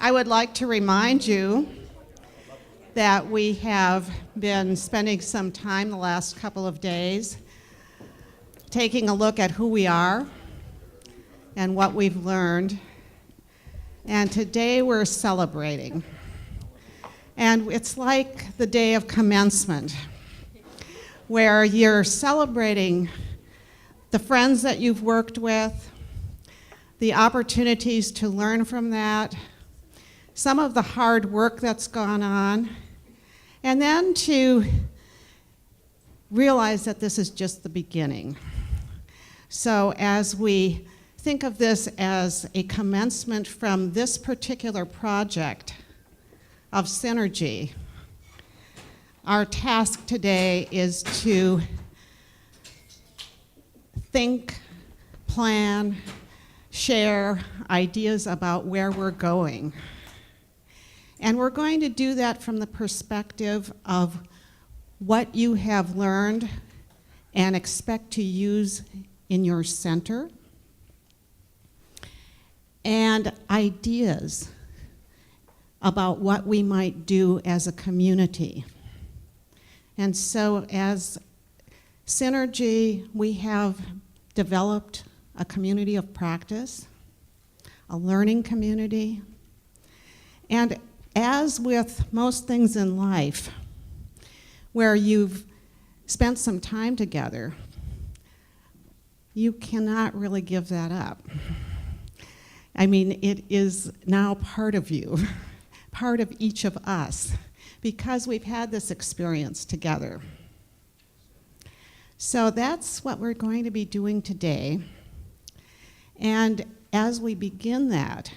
I would like to remind you that we have been spending some time the last couple of days taking a look at who we are and what we've learned. And today we're celebrating. And it's like the day of commencement, where you're celebrating the friends that you've worked with, the opportunities to learn from that, some of the hard work that's gone on, and then to realize that this is just the beginning. So as we think of this as a commencement from this particular project of Synergy, our task today is to think, plan, share ideas about where we're going. And we're going to do that from the perspective of what you have learned and expect to use in your center, and ideas about what we might do as a community. And so as Synergy, we have developed a community of practice, a learning community, and as with most things in life, where you've spent some time together, you cannot really give that up. I mean, it is now part of you, part of each of us, because we've had this experience together. So that's what we're going to be doing today. And as we begin that,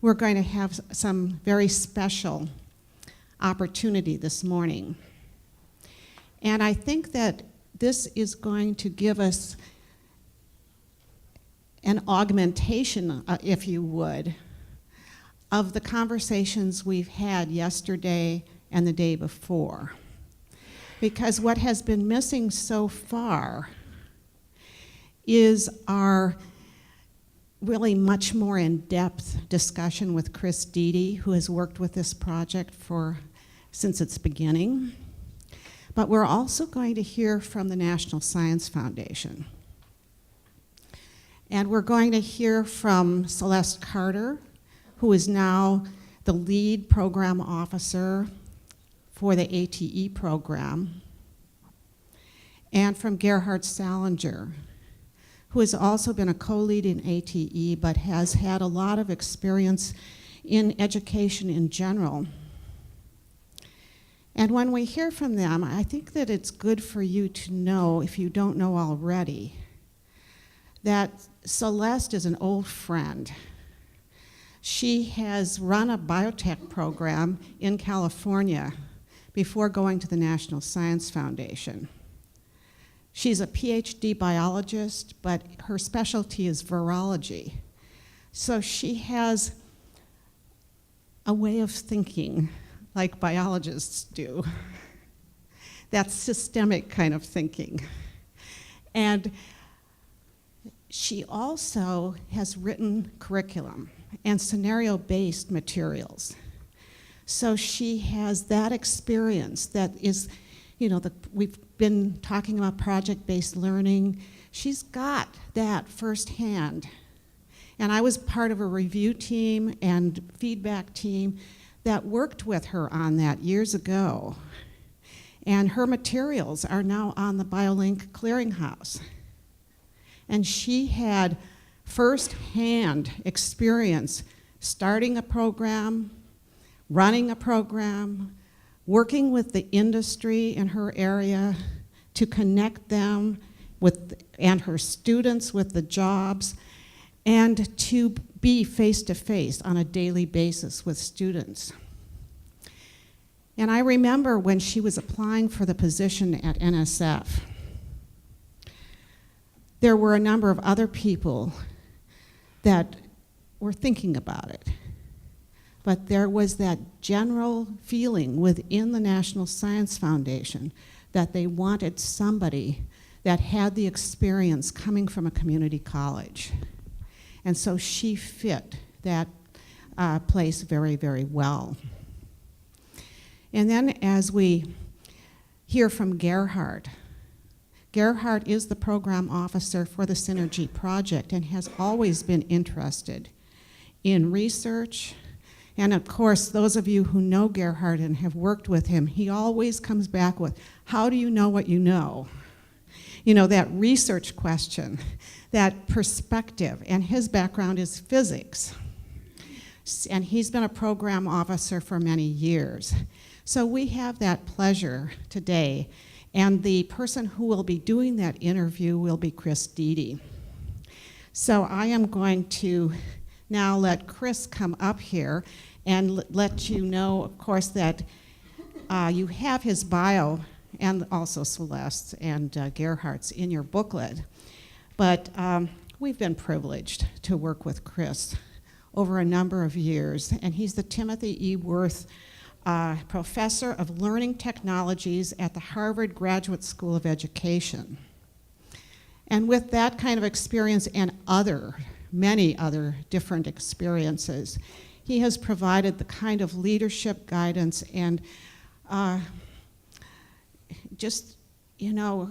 we're going to have some very special opportunity this morning. And I think that this is going to give us an augmentation, if you would, of the conversations we've had yesterday and the day before. Because what has been missing so far is our really much more in-depth discussion with Chris Deedy, who has worked with this project since its beginning. But we're also going to hear from the National Science Foundation. And we're going to hear from Celeste Carter, who is now the lead program officer for the ATE program, and from Gerhard Salinger, who has also been a co-lead in ATE, but has had a lot of experience in education in general. And when we hear from them, I think that it's good for you to know, if you don't know already, that Celeste is an old friend. She has run a biotech program in California before going to the National Science Foundation. She's a PhD biologist, but her specialty is virology. So she has a way of thinking like biologists do. That's systemic kind of thinking. And she also has written curriculum and scenario-based materials. So she has that experience that is, we've been talking about project-based learning. She's got that firsthand. And I was part of a review team and feedback team that worked with her on that years ago. And her materials are now on the BioLink Clearinghouse. And she had firsthand experience starting a program, running a program, working with the industry in her area to connect them and her students with the jobs, and to be face-to-face on a daily basis with students. And I remember when she was applying for the position at NSF, there were a number of other people that were thinking about it. But there was that general feeling within the National Science Foundation that they wanted somebody that had the experience coming from a community college. And so she fit that place very, very well. And then as we hear from Gerhard, Gerhard is the program officer for the Synergy Project and has always been interested in research. And of course, those of you who know Gerhard and have worked with him, he always comes back with, how do you know what you know? You know, that research question, that perspective, and his background is physics. And he's been a program officer for many years. So we have that pleasure today, and the person who will be doing that interview will be Chris Deedy. So I am going to now let Chris come up here and let you know, of course, that you have his bio and also Celeste and Gerhard's in your booklet. But we've been privileged to work with Chris over a number of years, and he's the Timothy E. Worth Professor of Learning Technologies at the Harvard Graduate School of Education. And with that kind of experience and many other different experiences, he has provided the kind of leadership guidance and just, you know,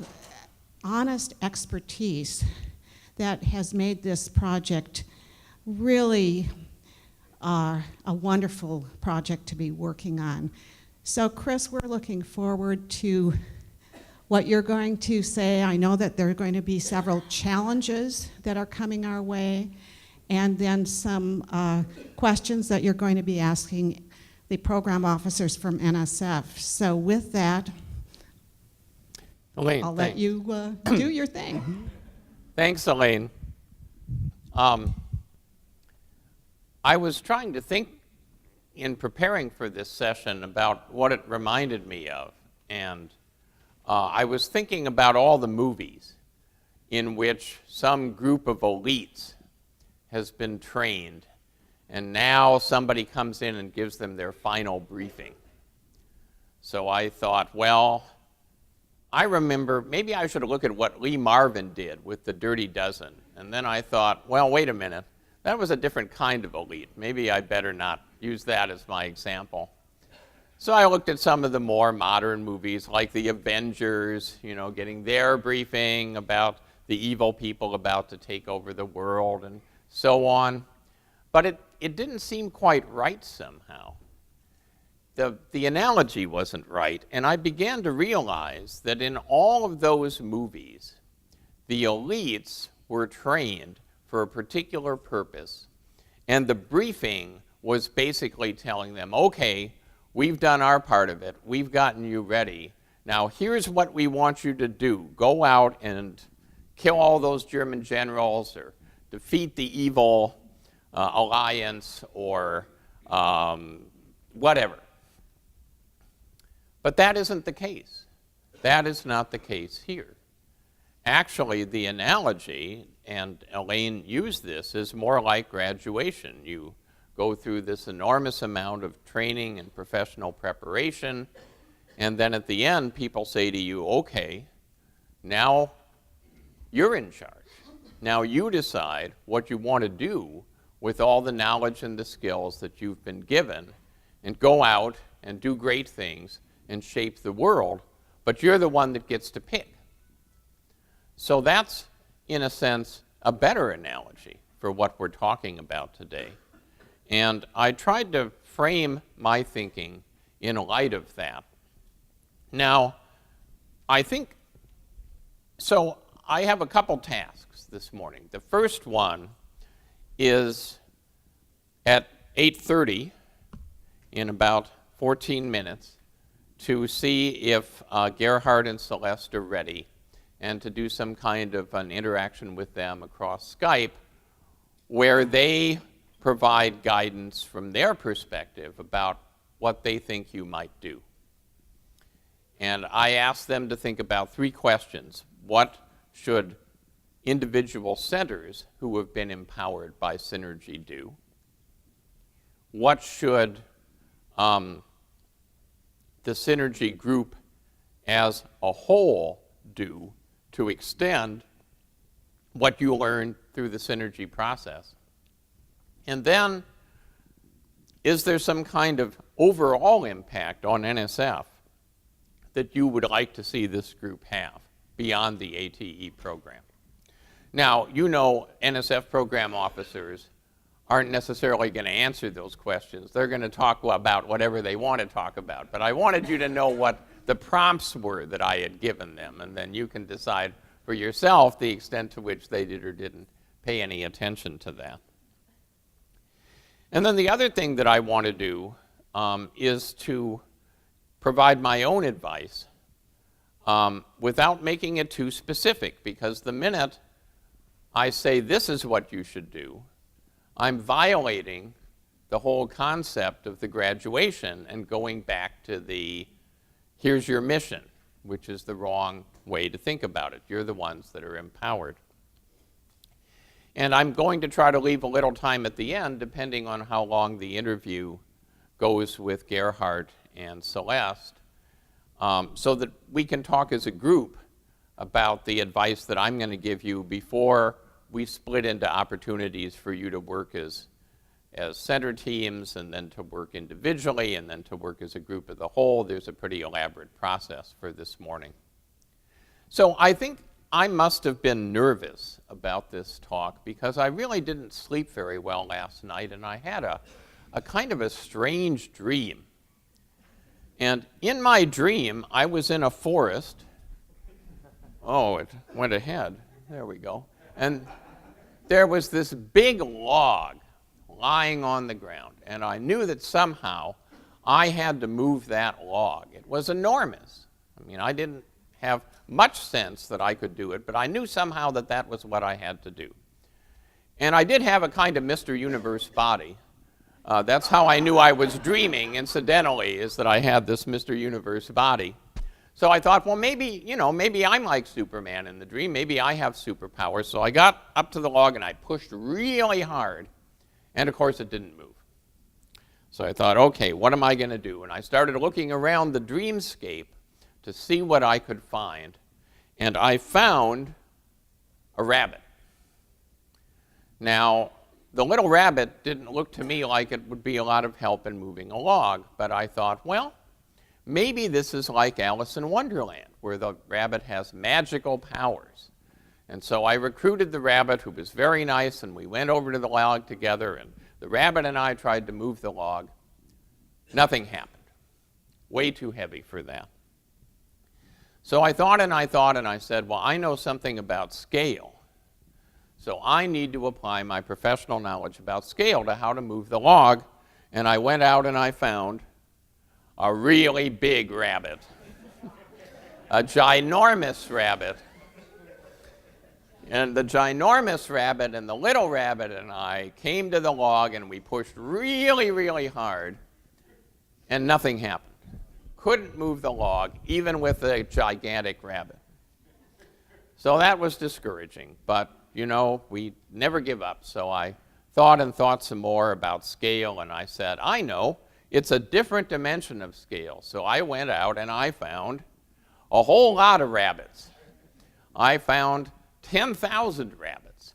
honest expertise that has made this project really a wonderful project to be working on. So Chris, we're looking forward to what you're going to say. I know that there are going to be several challenges that are coming our way, and then some questions that you're going to be asking the program officers from NSF. So with that, Elaine, I'll let you do your thing. Thanks, Elaine. I was trying to think in preparing for this session about what it reminded me of, and I was thinking about all the movies in which some group of elites has been trained, and now somebody comes in and gives them their final briefing. So I thought, well, I remember maybe I should look at what Lee Marvin did with the Dirty Dozen. And then I thought, well, wait a minute. That was a different kind of elite. Maybe I better not use that as my example. So I looked at some of the more modern movies like The Avengers, you know, getting their briefing about the evil people about to take over the world and so on. But it didn't seem quite right somehow. The analogy wasn't right, and I began to realize that in all of those movies, the elites were trained for a particular purpose, and the briefing was basically telling them, okay, we've done our part of it, we've gotten you ready, now here's what we want you to do. Go out and kill all those German generals, or defeat the evil alliance, or whatever. But that isn't the case. That is not the case here. Actually, the analogy, and Elaine used this, is more like graduation. You go through this enormous amount of training and professional preparation, and then at the end, people say to you, okay, now you're in charge. Now you decide what you want to do with all the knowledge and the skills that you've been given, and go out and do great things and shape the world, but you're the one that gets to pick. So that's, in a sense, a better analogy for what we're talking about today. And I tried to frame my thinking in light of that. Now, I think, so I have a couple tasks this morning. The first one is at 8:30, in about 14 minutes, to see if Gerhard and Celeste are ready, and to do some kind of an interaction with them across Skype, where they provide guidance from their perspective about what they think you might do. And I asked them to think about 3 questions. What should individual centers who have been empowered by Synergy do? What should the Synergy group as a whole do to extend what you learned through the Synergy process? And then is there some kind of overall impact on NSF that you would like to see this group have beyond the ATE program? Now, you know NSF program officers aren't necessarily going to answer those questions. They're going to talk about whatever they want to talk about. But I wanted you to know what the prompts were that I had given them, and then you can decide for yourself the extent to which they did or didn't pay any attention to that. And then the other thing that I want to do is to provide my own advice without making it too specific, because the minute I say this is what you should do, I'm violating the whole concept of the graduation and going back to the here's your mission, which is the wrong way to think about it. You're the ones that are empowered. And I'm going to try to leave a little time at the end, depending on how long the interview goes with Gerhard and Celeste, so that we can talk as a group about the advice that I'm going to give you before we split into opportunities for you to work as center teams, and then to work individually, and then to work as a group as a whole. There's a pretty elaborate process for this morning. So I think I must have been nervous about this talk because I really didn't sleep very well last night, and I had a kind of a strange dream. And in my dream, I was in a forest. Oh, it went ahead. There we go. And there was this big log lying on the ground, and I knew that somehow I had to move that log. It was enormous. I mean, I didn't have much sense that I could do it, but I knew somehow that that was what I had to do. And I did have a kind of Mr. Universe body. That's how I knew I was dreaming, incidentally, is that I had this Mr. Universe body. So I thought, well, maybe, maybe I'm like Superman in the dream. Maybe I have superpowers. So I got up to the log and I pushed really hard. And of course, it didn't move. So I thought, okay, what am I going to do? And I started looking around the dreamscape to see what I could find. And I found a rabbit. Now, the little rabbit didn't look to me like it would be a lot of help in moving a log. But I thought, well, maybe this is like Alice in Wonderland, where the rabbit has magical powers. And so I recruited the rabbit, who was very nice, and we went over to the log together, and the rabbit and I tried to move the log. Nothing happened. Way too heavy for that. So I thought and I said, well, I know something about scale. So I need to apply my professional knowledge about scale to how to move the log. And I went out and I found a really big rabbit, a ginormous rabbit. And the ginormous rabbit and the little rabbit and I came to the log, and we pushed really, really hard, and nothing happened. Couldn't move the log, even with a gigantic rabbit. So that was discouraging, but we never give up. So I thought some more about scale, and I said, I know, it's a different dimension of scale. So I went out and I found a whole lot of rabbits. I found 10,000 rabbits.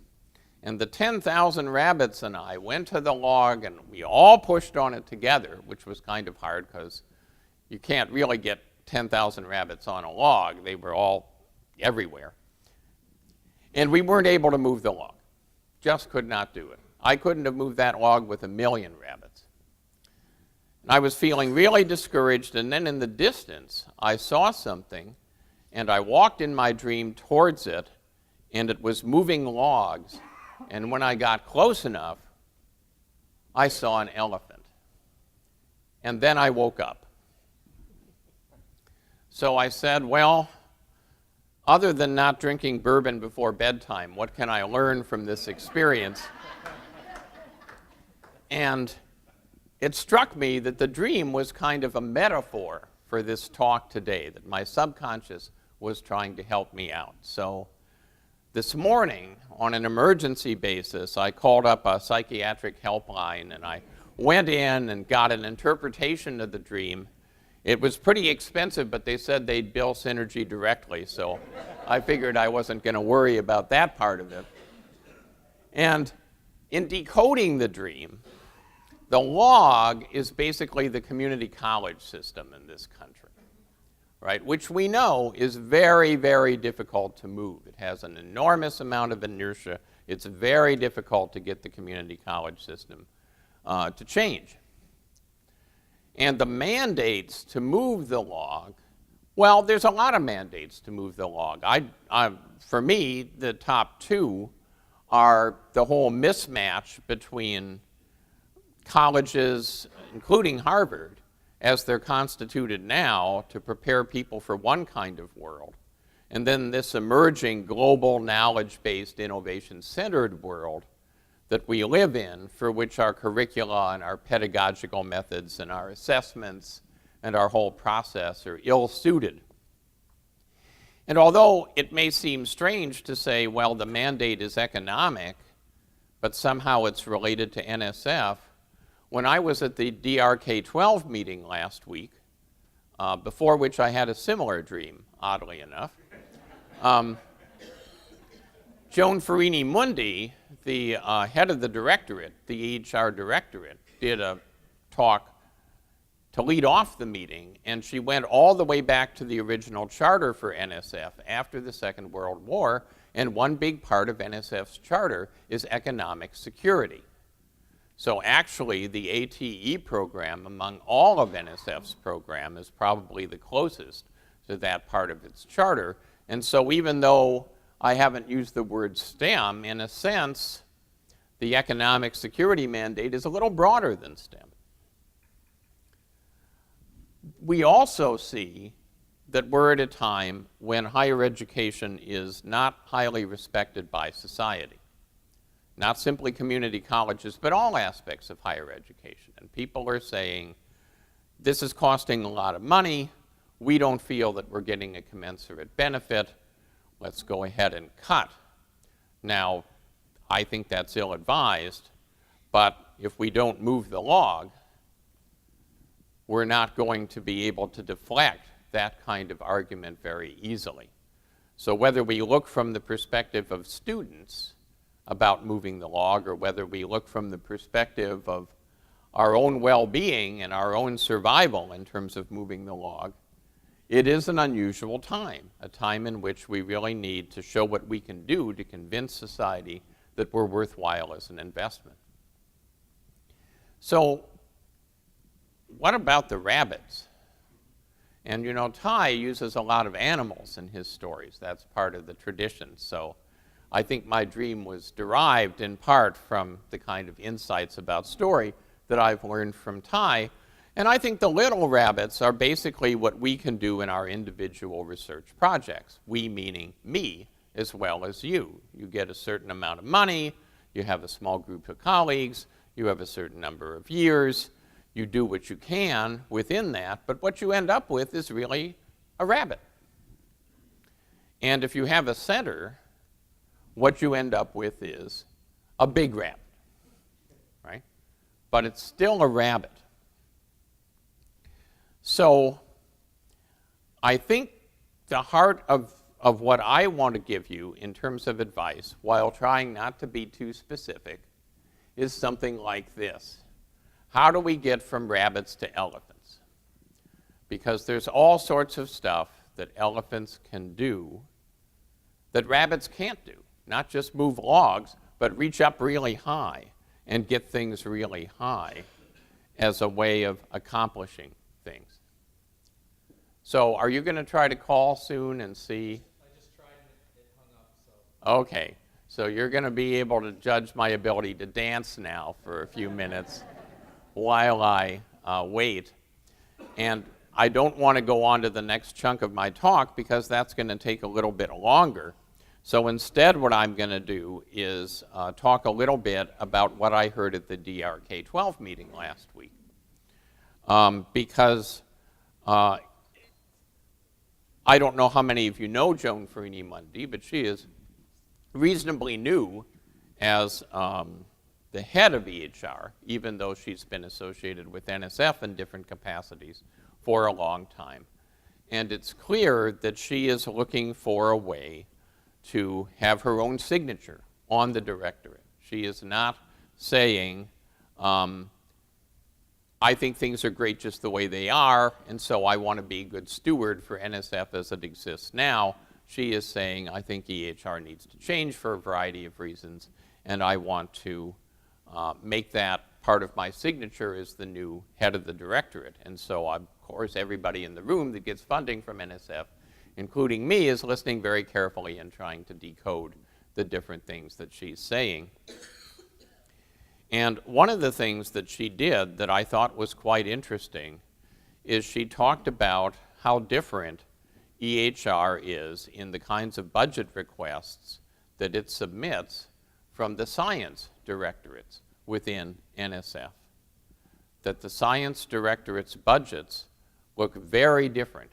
And the 10,000 rabbits and I went to the log, and we all pushed on it together, which was kind of hard because you can't really get 10,000 rabbits on a log. They were all everywhere. And we weren't able to move the log. Just could not do it. I couldn't have moved that log with 1,000,000 rabbits. And I was feeling really discouraged, and then in the distance, I saw something, and I walked in my dream towards it, and it was moving logs. And when I got close enough, I saw an elephant. And then I woke up. So I said, well, other than not drinking bourbon before bedtime, what can I learn from this experience? And it struck me that the dream was kind of a metaphor for this talk today, that my subconscious was trying to help me out. So this morning, on an emergency basis, I called up a psychiatric helpline, and I went in and got an interpretation of the dream. It was pretty expensive, but they said they'd bill Synergy directly, so I figured I wasn't going to worry about that part of it. And in decoding the dream The log is basically the community college system in this country, right? Which we know is very, very difficult to move. It has an enormous amount of inertia. It's very difficult to get the community college system to change. And the mandates to move the log, well, there's a lot of mandates to move the log. For me, the top two are the whole mismatch between colleges, including Harvard, as they're constituted now to prepare people for one kind of world, and then this emerging global knowledge-based, innovation-centered world that we live in, for which our curricula and our pedagogical methods and our assessments and our whole process are ill-suited. And although it may seem strange to say, well, the mandate is economic, but somehow it's related to NSF, when I was at the DRK-12 meeting last week, before which I had a similar dream, oddly enough, Joan Farini Mundi, the head of the directorate, the EHR directorate, did a talk to lead off the meeting, and she went all the way back to the original charter for NSF after the Second World War, and one big part of NSF's charter is economic security. So actually, the ATE program, among all of NSF's program, is probably the closest to that part of its charter. And so even though I haven't used the word STEM, in a sense, the economic security mandate is a little broader than STEM. We also see that we're at a time when higher education is not highly respected by society. Not simply community colleges, but all aspects of higher education. And people are saying, this is costing a lot of money, we don't feel that we're getting a commensurate benefit, let's go ahead and cut. Now, I think that's ill-advised, but if we don't move the log, we're not going to be able to deflect that kind of argument very easily. So whether we look from the perspective of students about moving the log, or whether we look from the perspective of our own well-being and our own survival in terms of moving the log, it is an unusual time, a time in which we really need to show what we can do to convince society that we're worthwhile as an investment. So what about the rabbits? And you know, Ty uses a lot of animals in his stories. That's part of the tradition. So I think my dream was derived in part from the kind of insights about story that I've learned from Ty. And I think the little rabbits are basically what we can do in our individual research projects. We meaning me as well as you. You get a certain amount of money, you have a small group of colleagues, you have a certain number of years, you do what you can within that, but what you end up with is really a rabbit. And if you have a center, what you end up with is a big rabbit, right? But it's still a rabbit. So I think the heart of what I want to give you in terms of advice, while trying not to be too specific, is something like this. How do we get from rabbits to elephants? Because there's all sorts of stuff that elephants can do that rabbits can't do. Not just move logs, but reach up really high and get things really high as a way of accomplishing things. So are you going to try to call soon and see? I just tried and it hung up, so. Okay, so you're going to be able to judge my ability to dance now for a few minutes while I wait. And I don't want to go on to the next chunk of my talk because that's going to take a little bit longer. So instead what I'm going to do is talk a little bit about what I heard at the DRK-12 meeting last week. Because I don't know how many of you know Joan Farini Mundi, but she is reasonably new as the head of EHR, even though she's been associated with NSF in different capacities for a long time. And it's clear that she is looking for a way to have her own signature on the directorate. She is not saying, I think things are great just the way they are, and so I want to be a good steward for NSF as it exists now. She is saying, I think EHR needs to change for a variety of reasons, and I want to make that part of my signature as the new head of the directorate. And so, of course, everybody in the room that gets funding from NSF, including me, is listening very carefully and trying to decode the different things that she's saying. And one of the things that she did that I thought was quite interesting is she talked about how different EHR is in the kinds of budget requests that it submits from the science directorates within NSF. That the science directorate's budgets look very different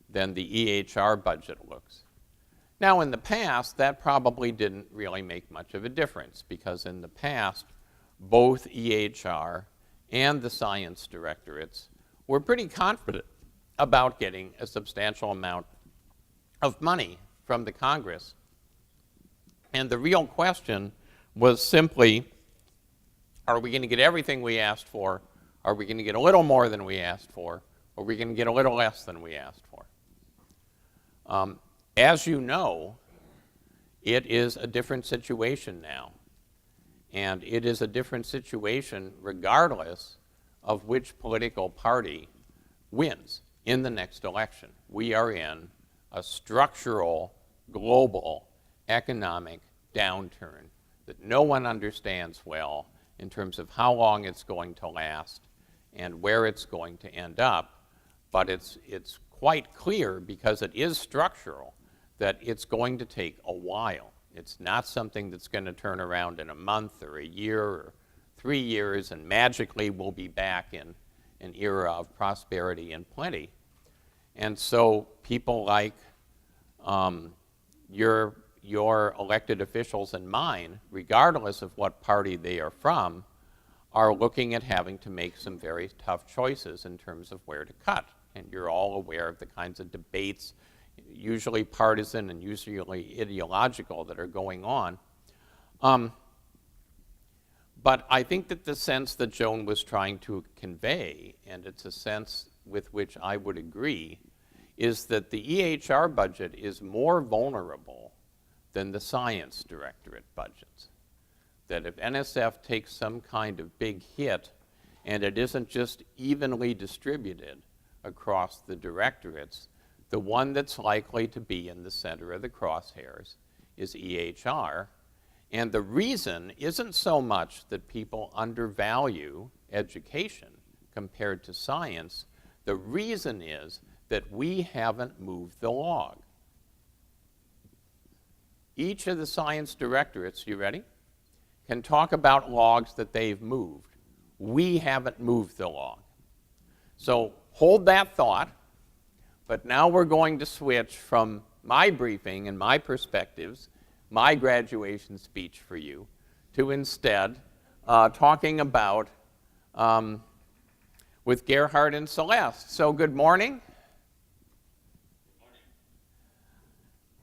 than the EHR budget looks. Now, in the past, that probably didn't really make much of a difference, because in the past, both EHR and the science directorates were pretty confident about getting a substantial amount of money from the Congress. And the real question was simply, are we going to get everything we asked for? Are we going to get a little more than we asked for? Or are we going to get a little less than we asked for? As you know, it is a different situation now. And it is a different situation regardless of which political party wins in the next election. We are in a structural, global, economic downturn that no one understands well in terms of how long it's going to last and where it's going to end up. But it's quite clear, because it is structural, that it's going to take a while. It's not something that's going to turn around in a month or a year or 3 years and magically we'll be back in an era of prosperity and plenty. And so people like your elected officials and mine, regardless of what party they are from, are looking at having to make some very tough choices in terms of where to cut. And you're all aware of the kinds of debates, usually partisan and usually ideological, that are going on. But I think that the sense that Joan was trying to convey, and it's a sense with which I would agree, is that the EHR budget is more vulnerable than the science directorate budgets. That if NSF takes some kind of big hit, and it isn't just evenly distributed across the directorates, the one that's likely to be in the center of the crosshairs is EHR. And the reason isn't so much that people undervalue education compared to science. The reason is that we haven't moved the log. Each of the science directorates, you ready, can talk about logs that they've moved. We haven't moved the log. So hold that thought, but now we're going to switch from my briefing and my perspectives, my graduation speech for you, to instead talking about with Gerhard and Celeste. So good morning.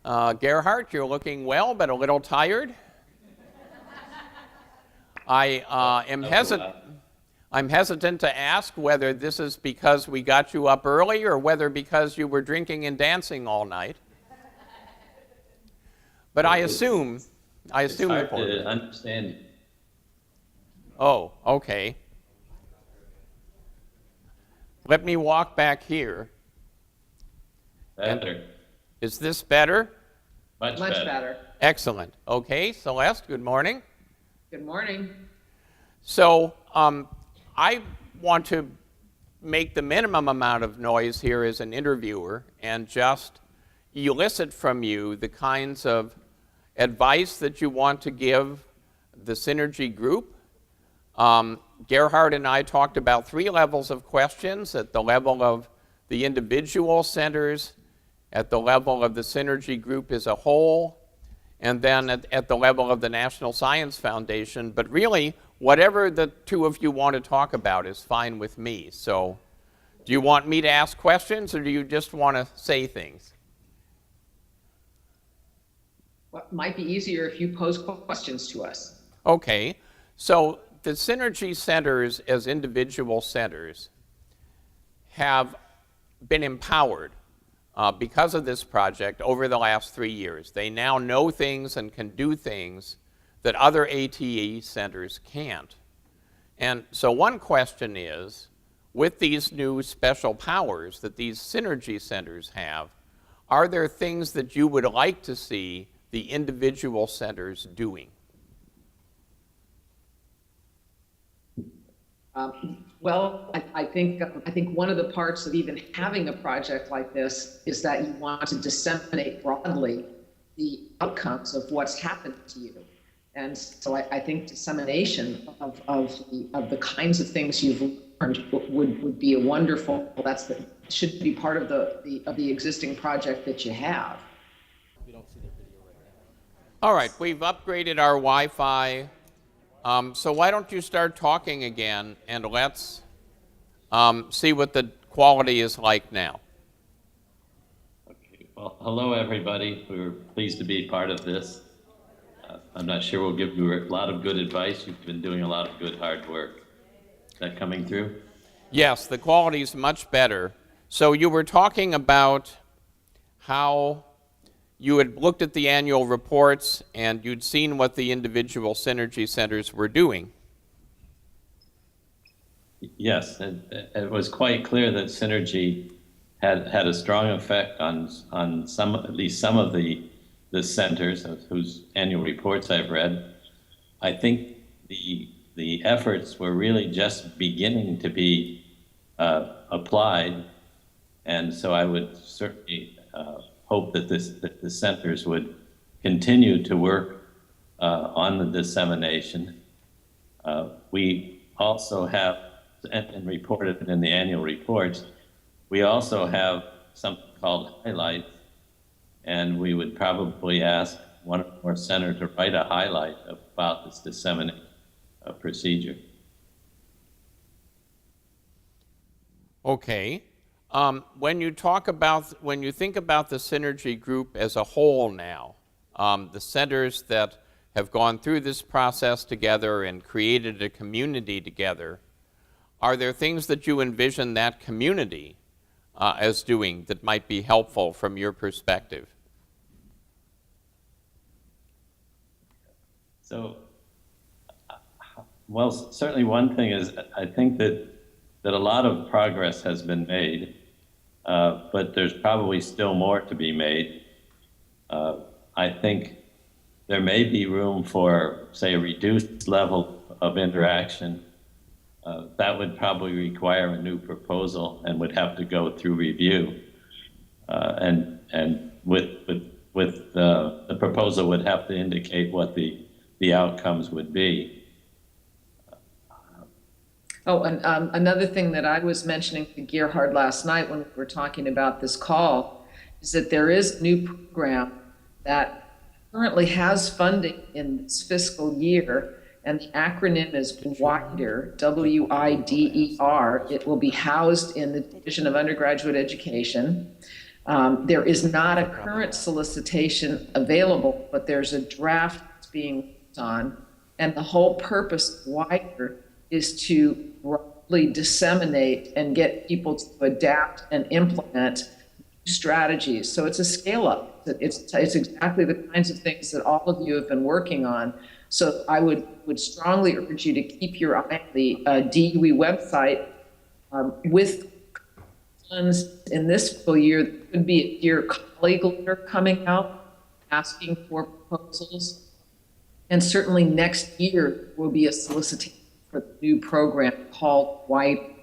Gerhard, you're looking well, but a little tired. I'm hesitant to ask whether this is because we got you up early or whether because you were drinking and dancing all night. But I assume it's hard to understand. Oh, okay. Let me walk back here. Better. Is this better? Much better. Excellent. Okay, Celeste, good morning. Good morning. So I want to make the minimum amount of noise here as an interviewer and just elicit from you the kinds of advice that you want to give the Synergy group. Gerhard and I talked about 3 levels of questions: at the level of the individual centers, at the level of the Synergy group as a whole, and then at the level of the National Science Foundation. But really, whatever the 2 of you want to talk about is fine with me. So do you want me to ask questions, or do you just want to say things? What might be easier if you pose questions to us? Okay. So the Synergy centers as individual centers have been empowered because of this project over the last 3 years. They now know things and can do things that other ATE centers can't. And so one question is, with these new special powers that these Synergy centers have, are there things that you would like to see the individual centers doing? Well, I think one of the parts of even having a project like this is that you want to disseminate broadly the outcomes of what's happened to you. And so I think dissemination of the kinds of things you've learned would be a wonderful, should be part of the existing project that you have. We don't see their video right now. All right, we've upgraded our Wi-Fi. So why don't you start talking again, and let's see what the quality is like now. Okay. Well, hello, everybody. We were pleased to be part of this. I'm not sure we'll give you a lot of good advice. You've been doing a lot of good, hard work. Is that coming through? Yes, the quality is much better. So you were talking about how you had looked at the annual reports and you'd seen what the individual Synergy centers were doing. Yes, it was quite clear that Synergy had a strong effect on some, at least some of the centers whose annual reports I've read. I think the efforts were really just beginning to be applied, and so I would certainly hope that the centers would continue to work on the dissemination. We also have, and reported in the annual reports, we also have something called highlights, and we would probably ask one or more centers to write a highlight about this dissemination procedure. Okay. When you think about the Synergy group as a whole now, the centers that have gone through this process together and created a community together, are there things that you envision that community as doing that might be helpful from your perspective? So, well, certainly one thing is I think that a lot of progress has been made, but there's probably still more to be made. I think there may be room for, say, a reduced level of interaction. That would probably require a new proposal and would have to go through review. And with the proposal would have to indicate what the outcomes would be. Oh, and another thing that I was mentioning to Gerhard last night when we were talking about this call is that there is a new program that currently has funding in this fiscal year, and the acronym is WIDER, W-I-D-E-R. It will be housed in the Division of Undergraduate Education. There is not a current solicitation available, but there's a draft that's being worked on, and the whole purpose of WIDER is to broadly disseminate and get people to adapt and implement strategies. So it's a scale up. It's exactly the kinds of things that all of you have been working on. So I would strongly urge you to keep your eye on the DUE website with funds in this fiscal year. There could be a dear colleague letter coming out asking for proposals. And certainly next year will be a solicitation for the new program called WIDER.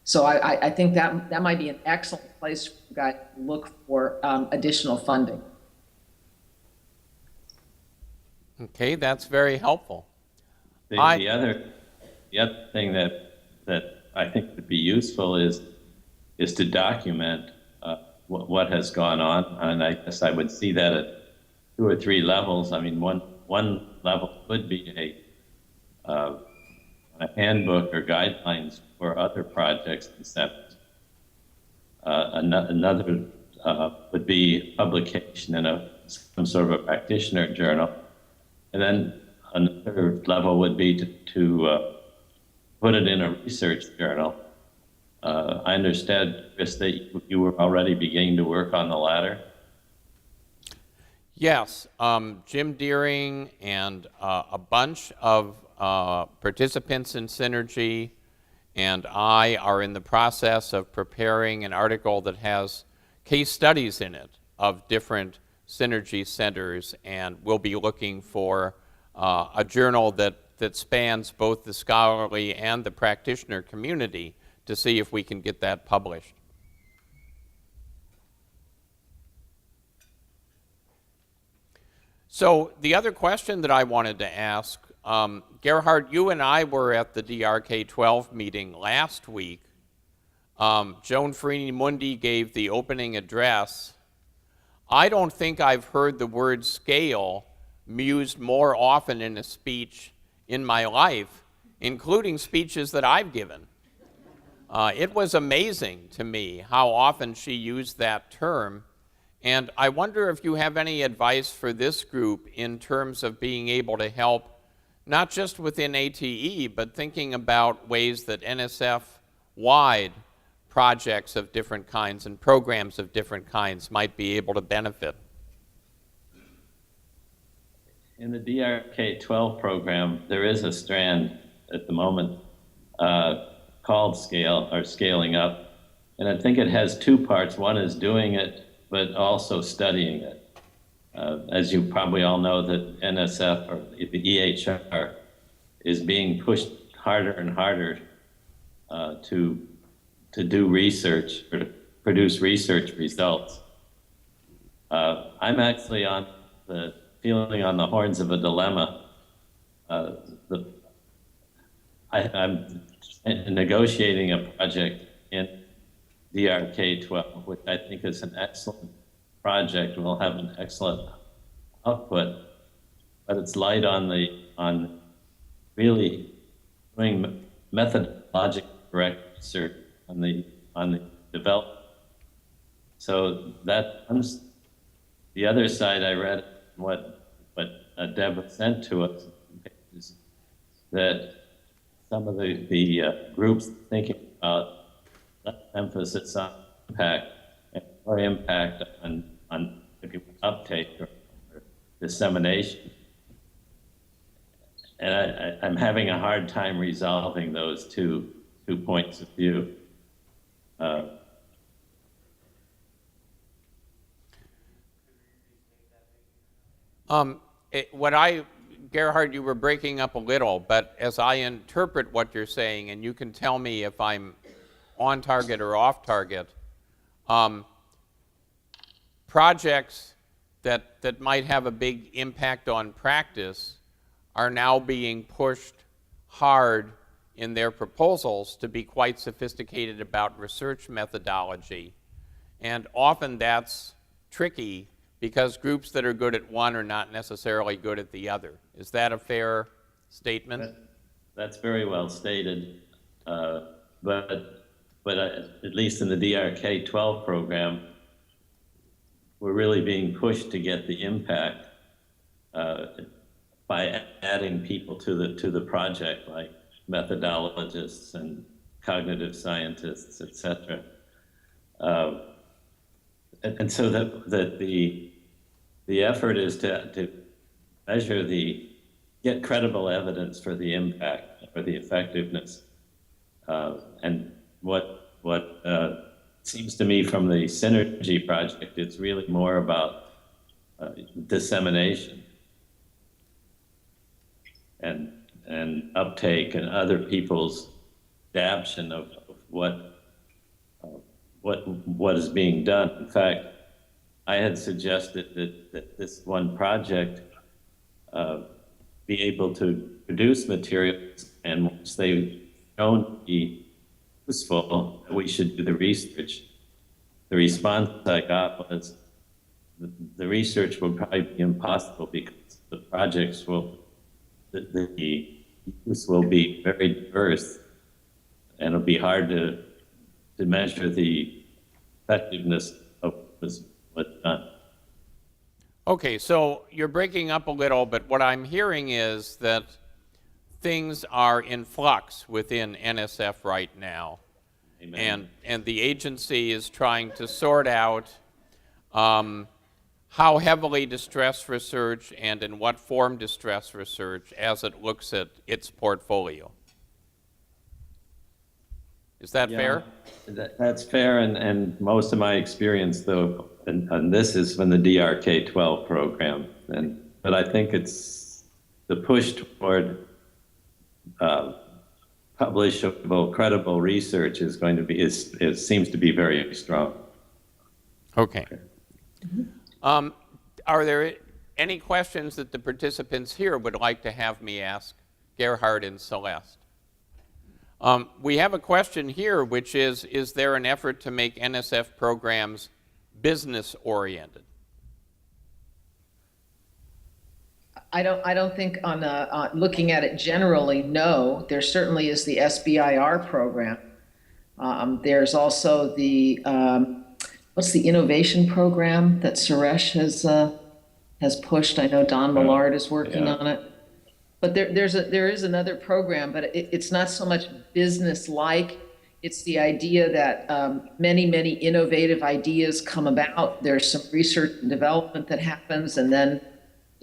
So I think that might be an excellent place for you guys to look for additional funding. Okay, that's very helpful. The other thing that I think would be useful is to document what has gone on, and I guess I would see that at 2 or 3 levels. I mean, one level could be a handbook or guidelines for other projects and steps. Another would be publication in some sort of a practitioner journal. And then another level would be to put it in a research journal. I understand, Chris, that you were already beginning to work on the latter. Yes, Jim Deering and a bunch of participants in Synergy and I are in the process of preparing an article that has case studies in it of different Synergy centers, and we'll be looking for a journal that spans both the scholarly and the practitioner community to see if we can get that published. So the other question that I wanted to ask, Gerhard, you and I were at the DRK-12 meeting last week. Joan Freeney-Mundy gave the opening address. I don't think I've heard the word scale used more often in a speech in my life, including speeches that I've given. It was amazing to me how often she used that term. And I wonder if you have any advice for this group in terms of being able to help, not just within ATE, but thinking about ways that NSF-wide projects of different kinds and programs of different kinds might be able to benefit. In the DRK-12 program, there is a strand at the moment called Scale, or Scaling Up. And I think it has two parts. One is doing it, but also studying it. As you probably all know, that NSF, or the EHR, is being pushed harder and harder to do research, or to produce research results. I'm actually feeling on the horns of a dilemma. I'm negotiating a project in DRK-12, which I think is an excellent project, will have an excellent output, but it's light on really doing methodologic correct research on the development. So that comes, the other side. I read what Deb sent to us, is that some of the groups thinking about emphasis on impact and more impact on uptake or dissemination. And I'm having a hard time resolving those two points of view. Gerhard, you were breaking up a little, but as I interpret what you're saying, and you can tell me if I'm on target or off target, projects that might have a big impact on practice are now being pushed hard in their proposals to be quite sophisticated about research methodology. And often that's tricky because groups that are good at one are not necessarily good at the other. Is that a fair statement? That's very well stated, but at least in the DRK-12 program, we're really being pushed to get the impact by adding people to the project, like methodologists and cognitive scientists, et cetera. And so that the effort is to measure get credible evidence for the impact or the effectiveness. And what seems to me from the Synergy project, it's really more about dissemination and uptake and other people's adaption of what is being done. In fact, I had suggested that this one project be able to produce materials, and once they've shown to be useful, we should do the research. The response I got was the research will probably be impossible because the projects the use will be very diverse, and it'll be hard to measure the effectiveness of what's done. Okay, so you're breaking up a little, but what I'm hearing is that things are in flux within NSF right now. Amen. And the agency is trying to sort out how heavily distress research and in what form distress research as it looks at its portfolio. Is that fair? That's fair, and most of my experience, though, and this is from the DRK-12 program, but I think it's the push toward publishable, credible research is going to be, seems to be very strong. Okay. Are there any questions that the participants here would like to have me ask Gerhard and Celeste? We have a question here, which is there an effort to make NSF programs business-oriented? I don't think on looking at it generally, no. There certainly is the SBIR program. There's also the, what's the innovation program that Suresh has pushed? I know Don Millard is working on it. But there is another program, but it's not so much business-like. It's the idea that many innovative ideas come about. There's some research and development that happens, and then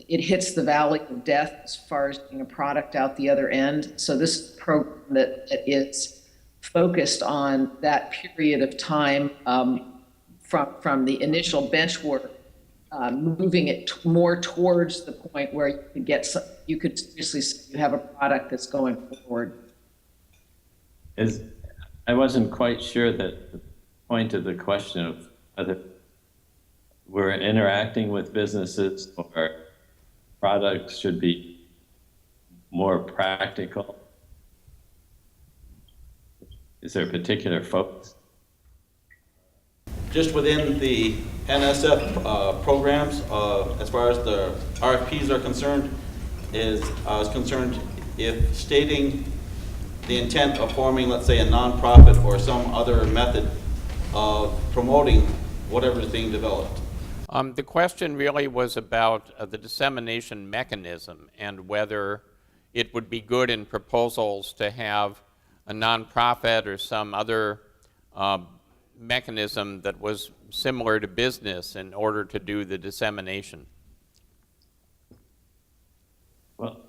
it hits the valley of death as far as getting a product out the other end. So this program that is focused on that period of time from the initial bench work, moving it more towards the point where you could get some, you could seriously say you have a product that's going forward. I wasn't quite sure that the point of the question of whether we're interacting with businesses or products should be more practical. Is there a particular focus? Just within the NSF programs, as far as the RFPs are concerned, I was concerned if stating the intent of forming, let's say, a nonprofit or some other method of promoting whatever is being developed. The question really was about the dissemination mechanism and whether it would be good in proposals to have a nonprofit or some other mechanism that was similar to business in order to do the dissemination. Well,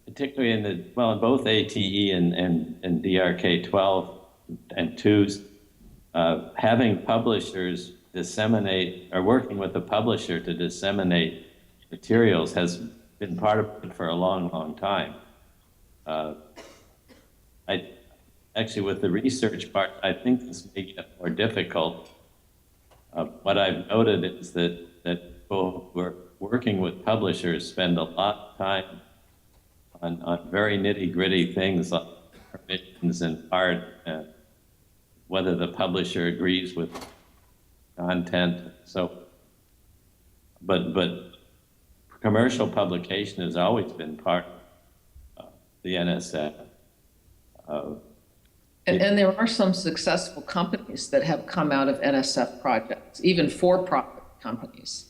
particularly in both ATE and DRK-12 and 2s, having publishers disseminate, or working with the publisher to disseminate materials has been part of it for a long time. Actually, with the research part, I think this may get more difficult. What I've noted is that people who are working with publishers spend a lot of time on very nitty-gritty things like permissions and art, whether the publisher agrees with content. So, but commercial publication has always been part of the NSF. And there are some successful companies that have come out of NSF projects, even for-profit companies.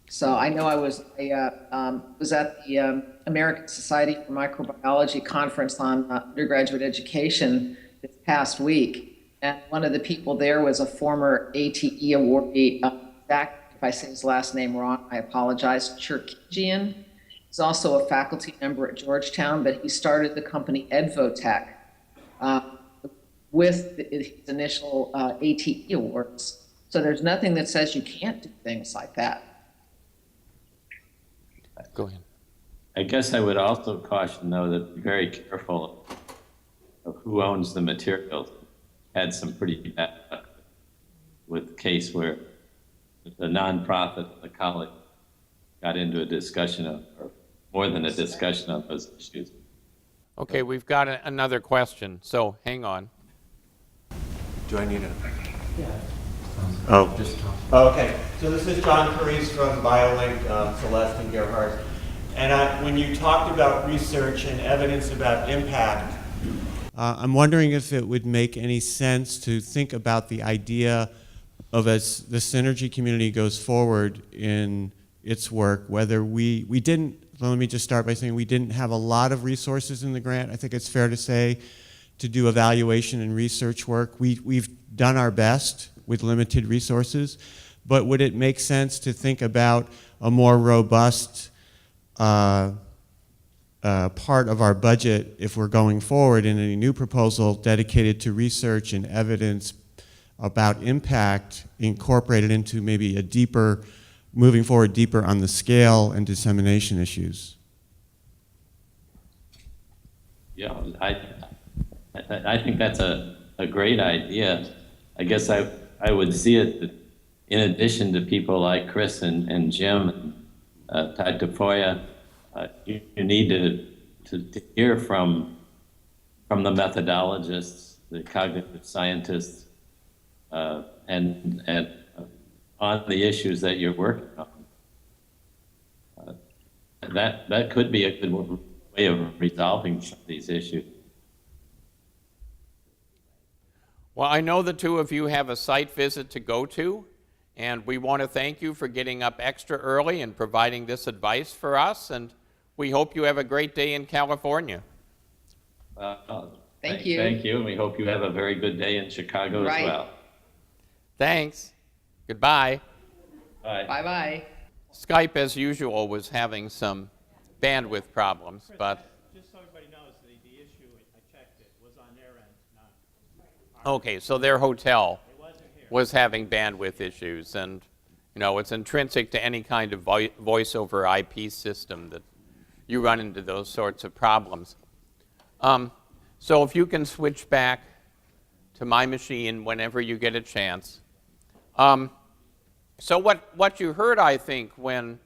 So I know I was at the American Society for Microbiology conference on undergraduate education this past week, and one of the people there was a former ATE awardee. If I say his last name wrong, I apologize. Churkijian. He's also a faculty member at Georgetown, but he started the company Edvotech with his initial ATE awards. So there's nothing that says you can't do things like that. Go ahead. I guess I would also caution, though, that be very careful of who owns the materials. Had some pretty bad luck with the case where the nonprofit, the college, got into a discussion of, or more than a discussion of those issues. Okay, we've got another question, so hang on. Do I need a? Yeah. Oh. Just talk. Oh, okay. So this is John Carice from BioLink, Celeste and Gerhard. And when you talked about research and evidence about impact, I'm wondering if it would make any sense to think about the idea of, as the Synergy community goes forward in its work, whether we didn't, let me just start by saying we didn't have a lot of resources in the grant. I think it's fair to say to do evaluation and research work. We've done our best with limited resources, but would it make sense to think about a more robust part of our budget if we're going forward in any new proposal dedicated to research and evidence about impact, incorporated into maybe a deeper, moving forward deeper on the scale and dissemination issues? Yeah, I think that's a great idea. I guess I would see it that in addition to people like Chris and Jim, Todd Tafoya, you need to hear from the methodologists, the cognitive scientists, and on the issues that you're working on. That could be a good way of resolving some of these issues. Well, I know the two of you have a site visit to go to, and we want to thank you for getting up extra early and providing this advice for us, and we hope you have a great day in California. Thank you. Thank you, and we hope you have a very good day in Chicago as well. Thanks. Goodbye. Bye. Bye-bye. Skype, as usual, was having some bandwidth problems, but Just so everybody knows, the issue, I checked it, was on their end, not. okay, so their hotel It wasn't here. was having bandwidth issues, and you know, it's intrinsic to any kind of voice over IP system that you run into those sorts of problems. So if you can switch back to my machine whenever you get a chance. So what you heard, I think, when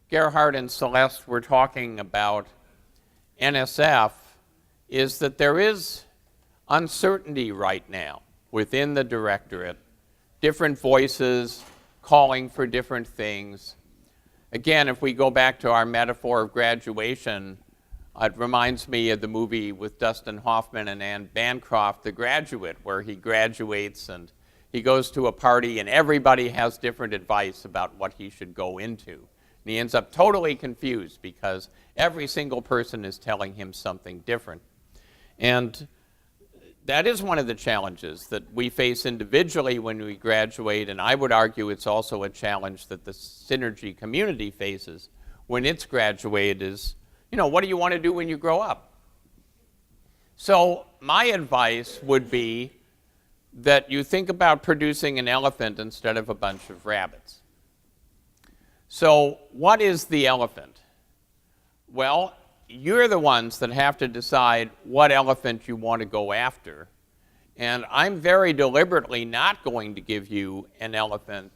Gerhard and Celeste were talking about NSF is that there is uncertainty right now within the directorate, different voices calling for different things. Again, if we go back to our metaphor of graduation, it reminds me of the movie with Dustin Hoffman and Anne Bancroft, The Graduate, where he graduates and he goes to a party and everybody has different advice about what he should go into. And he ends up totally confused because every single person is telling him something different. And that is one of the challenges that we face individually when we graduate, and I would argue it's also a challenge that the Synergy community faces when it's graduated is, you know, what do you want to do when you grow up? So my advice would be that you think about producing an elephant instead of a bunch of rabbits. So what is the elephant? Well, you're the ones that have to decide what elephant you want to go after. And I'm very deliberately not going to give you an elephant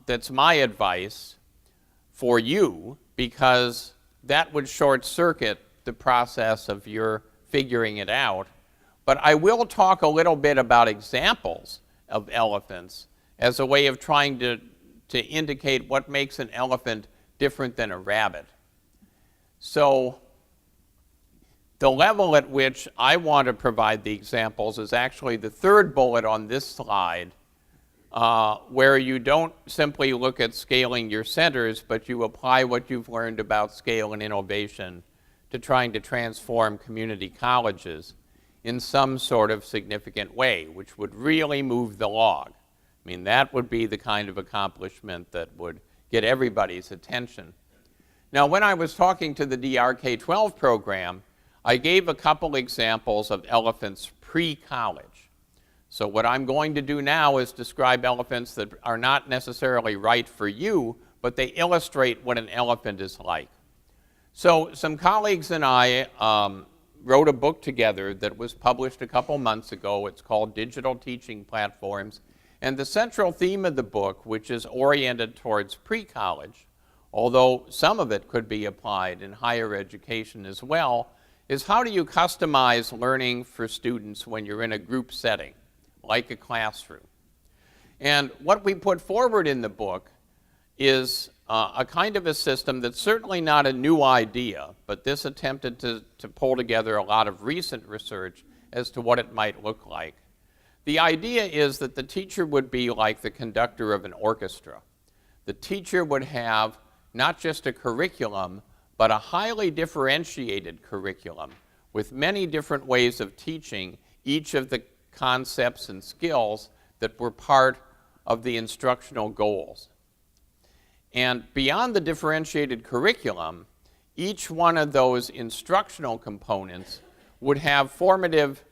that's my advice for you, because that would short circuit the process of your figuring it out. But I will talk a little bit about examples of elephants as a way of trying to indicate what makes an elephant different than a rabbit. So the level at which I want to provide the examples is actually the third bullet on this slide, where you don't simply look at scaling your centers, but you apply what you've learned about scale and innovation to trying to transform community colleges in some sort of significant way, which would really move the log. I mean, that would be the kind of accomplishment that would get everybody's attention. Now, when I was talking to the DR K-12 program, I gave a couple examples of elephants pre-college. So what I'm going to do now is describe elephants that are not necessarily right for you, but they illustrate what an elephant is like. So some colleagues and I wrote a book together that was published a couple months ago. It's called Digital Teaching Platforms. And the central theme of the book, which is oriented towards pre-college, although some of it could be applied in higher education as well, is how do you customize learning for students when you're in a group setting, like a classroom? And what we put forward in the book is a kind of a system that's certainly not a new idea, but this attempted to pull together a lot of recent research as to what it might look like. The idea is that the teacher would be like the conductor of an orchestra. the teacher would have not just a curriculum, but a highly differentiated curriculum with many different ways of teaching each of the concepts and skills that were part of the instructional goals. And beyond the differentiated curriculum, each one of those instructional components would have formative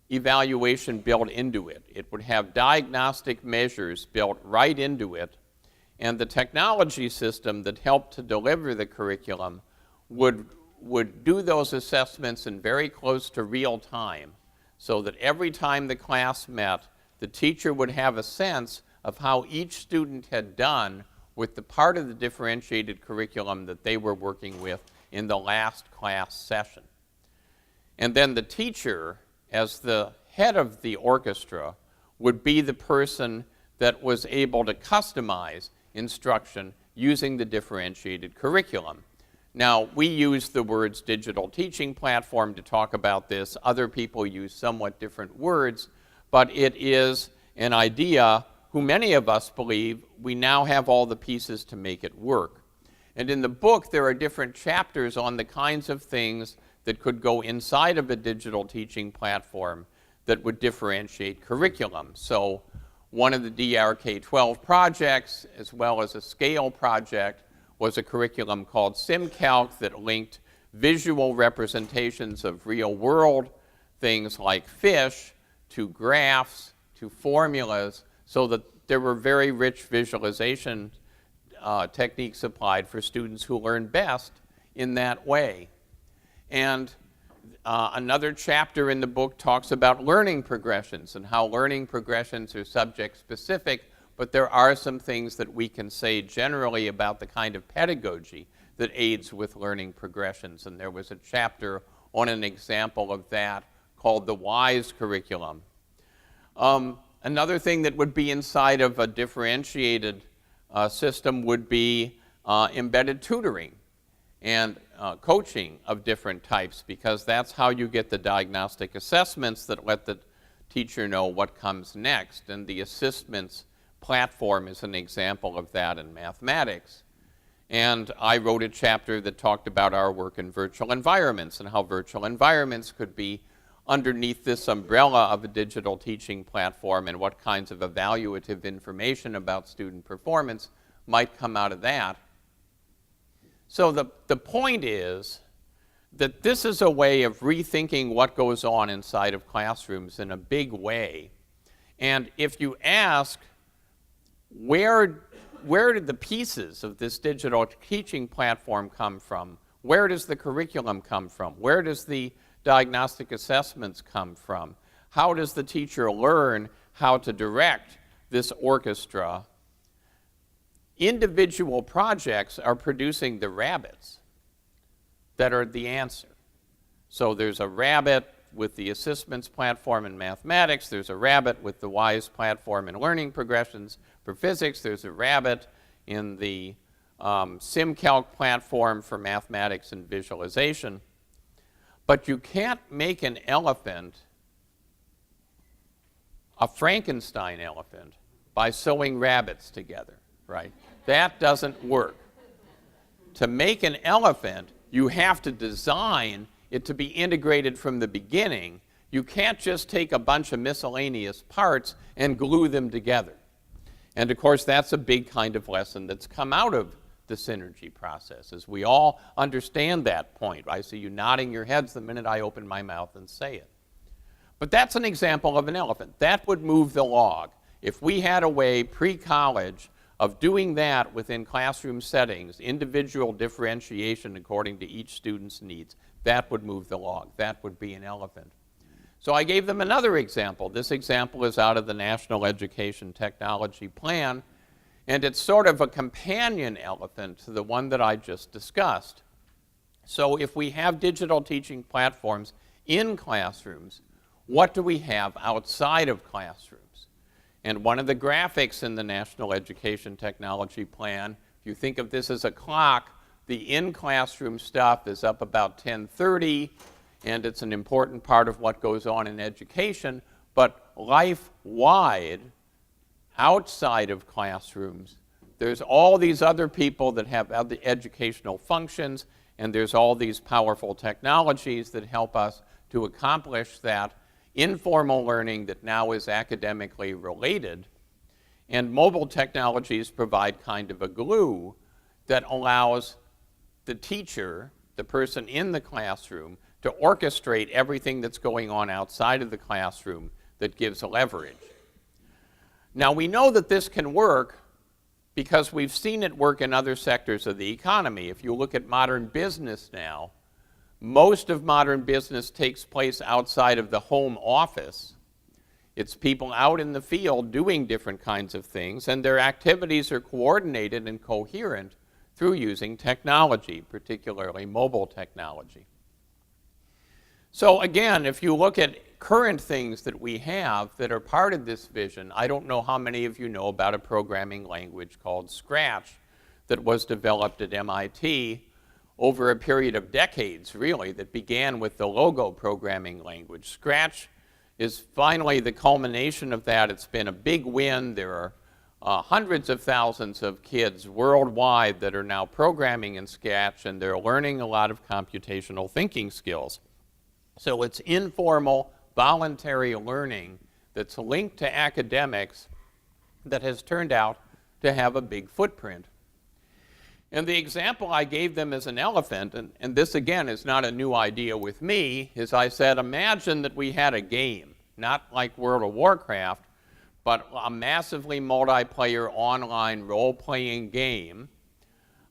evaluation built into it. It would have diagnostic measures built right into it, and the technology system that helped to deliver the curriculum would do those assessments in very close to real time, so that every time the class met, the teacher would have a sense of how each student had done with the part of the differentiated curriculum that they were working with in the last class session. And then the teacher, as the head of the orchestra, would be the person that was able to customize instruction using the differentiated curriculum. Now, we use the words digital teaching platform to talk about this. Other people use somewhat different words, but it is an idea who many of us believe we now have all the pieces to make it work. And in the book, there are different chapters on the kinds of things that could go inside of a digital teaching platform that would differentiate curriculum. So one of the DRK-12 projects, as well as a scale project, was a curriculum called SimCalc that linked visual representations of real world things like fish to graphs to formulas, so that there were very rich visualization techniques applied for students who learn best in that way. And another chapter in the book talks about learning progressions and how learning progressions are subject specific, but there are some things that we can say generally about the kind of pedagogy that aids with learning progressions. And there was a chapter on an example of that called the WISE curriculum. Another thing that would be inside of a differentiated system would be embedded tutoring and coaching of different types, because that's how you get the diagnostic assessments that let the teacher know what comes next. And the assessments platform is an example of that in mathematics. And I wrote a chapter that talked about our work in virtual environments and how virtual environments could be underneath this umbrella of a digital teaching platform, and what kinds of evaluative information about student performance might come out of that. So the point is that this is a way of rethinking what goes on inside of classrooms in a big way. And if you ask, where did the pieces of this digital teaching platform come from? Where does the curriculum come from? Where does the diagnostic assessments come from? How does the teacher learn how to direct this orchestra? Individual projects are producing the rabbits that are the answer. So there's a rabbit with the assessments platform in mathematics, there's a rabbit with the WISE platform in learning progressions for physics, there's a rabbit in the SimCalc platform for mathematics and visualization. But you can't make an elephant a Frankenstein elephant by sewing rabbits together, right? That doesn't work. To make an elephant, you have to design it to be integrated from the beginning. You can't just take a bunch of miscellaneous parts and glue them together. And of course, that's a big kind of lesson that's come out of the synergy process, as we all understand that point. I see you nodding your heads the minute I open my mouth and say it. But that's an example of an elephant. That would move the log. If we had a way pre-college of doing that within classroom settings, individual differentiation according to each student's needs, that would move the log. That would be an elephant. So I gave them another example. This example is out of the National Education Technology Plan, and it's sort of a companion elephant to the one that I just discussed. So if we have digital teaching platforms in classrooms, what do we have outside of classrooms? And one of the graphics in the National Education Technology Plan, if you think of this as a clock, the in-classroom stuff is up about 10:30, and it's an important part of what goes on in education, but life-wide, outside of classrooms, there's all these other people that have other educational functions, and there's all these powerful technologies that help us to accomplish that informal learning that now is academically related. And mobile technologies provide kind of a glue that allows the teacher, the person in the classroom, to orchestrate everything that's going on outside of the classroom that gives leverage. Now, we know that this can work because we've seen it work in other sectors of the economy. If you look at modern business now, most of modern business takes place outside of the home office. It's people out in the field doing different kinds of things, and their activities are coordinated and coherent through using technology, particularly mobile technology. So again, if you look at current things that we have that are part of this vision, I don't know how many of you know about a programming language called Scratch that was developed at MIT over a period of decades, really, that began with the Logo programming language. Scratch is finally the culmination of that. It's been a big win. There are hundreds of thousands of kids worldwide that are now programming in Scratch, and they're learning a lot of computational thinking skills. So it's informal, voluntary learning that's linked to academics that has turned out to have a big footprint. And the example I gave them as an elephant, and this again is not a new idea with me, is I said, imagine that we had a game, not like World of Warcraft, but a massively multiplayer online role-playing game